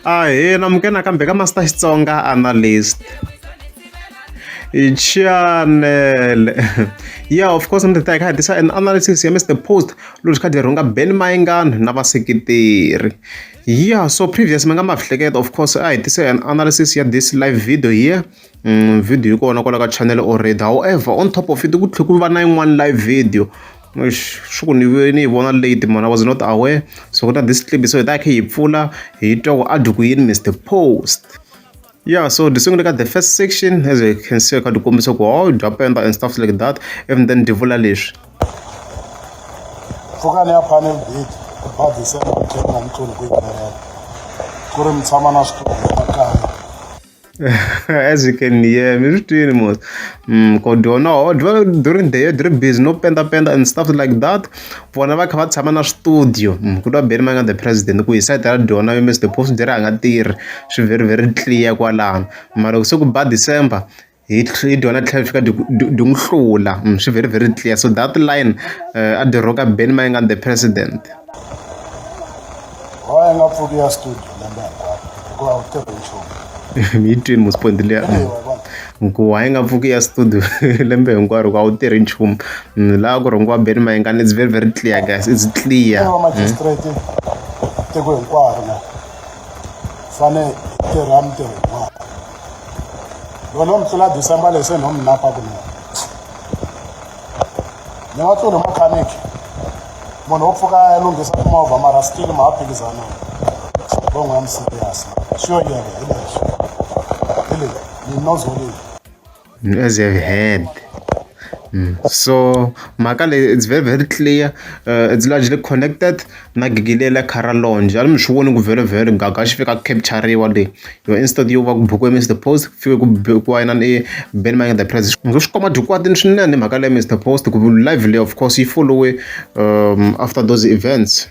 namukena kambe ka Master Xitsonga analyst. Channel. Yeah, of course, I'm the tag. This is an analysis. Yeah, Mr. Post Loko Benny Mayengani na vaseketeri. Yeah, so previous of course, this is an analysis here, this live video here. Video you go on a channel already. However, on top of it, you could one live video. I was not aware. So that this clip is so that he fuller he talk Mr. Post. Yeah, so the song got the first section, as you can see, I can do drop and stuff like that, and then dyiyevula lish. As you can hear, me during the year, during business, no penda and stuff like that. Whenever I come to studio, could have been the president. We said that Donna Mr. Post Derang, she very clear. So bad December. It don't have to do she very clear. So that line at the rock Benny Mayengani the president. Why not for the studio? Go out to Meeting must point the letter. Going up for the studio, Lembe and go out there in Chum. Lagorongwa Benny Mayengani is very clear, guys. It's clear. Magistrate, they go in Quarna. Funny, Teramte. Don't know to December, they say no Napa. Never told the mechanic. Monofoca, I don't get some more of Amara still my pigzana. I'm serious. Sure, as you heard. So Makale, it's very clear. It's largely connected. Nagigilela Karalonge. I'm sure very gagash capture one day. Your instead you work book Mr. Post, few Benny Mayengani the president. Just come to quite Makale Mr. Post lively, of course, you follow after those events.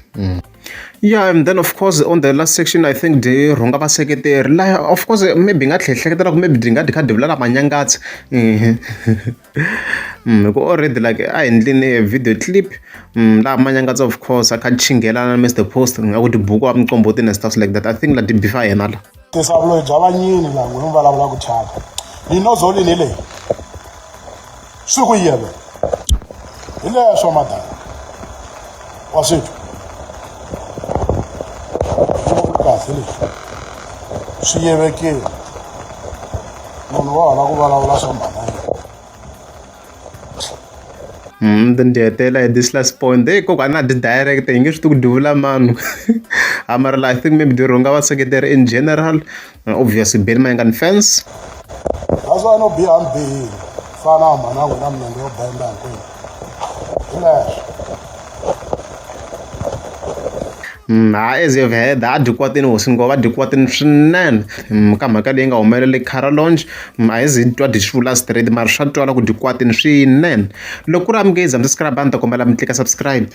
Yeah, and then of course on the last section, I think the ronga vaseketeri. Of course, maybe not maybe dinga dyiyevula manyangats. Already like I in a video clip. La manyangats of course I can chingela Mr. Post. I would book up and stuff like that. I think that before another. This ablo jabanyini la ngombala bala kuchaka. Ninozoli nile. Sukuyebe. Ile shomada. Wasit. She ever came. Then they tell at this last point, they cook another direct English to dyiyevula man. I think maybe the wrong vaseketeri in general, obviously Benny Mayengani fans. That's why I know BMB. Fana man, when I'm in your band. As you've heard, that Duquatin was in Gova Duquatin Shinan, Kamakalinga or Merely Caralonge, as it to dyiyevula straight marshal to Duquatin Shinan. Look, I'm gazing, I'm subscribe.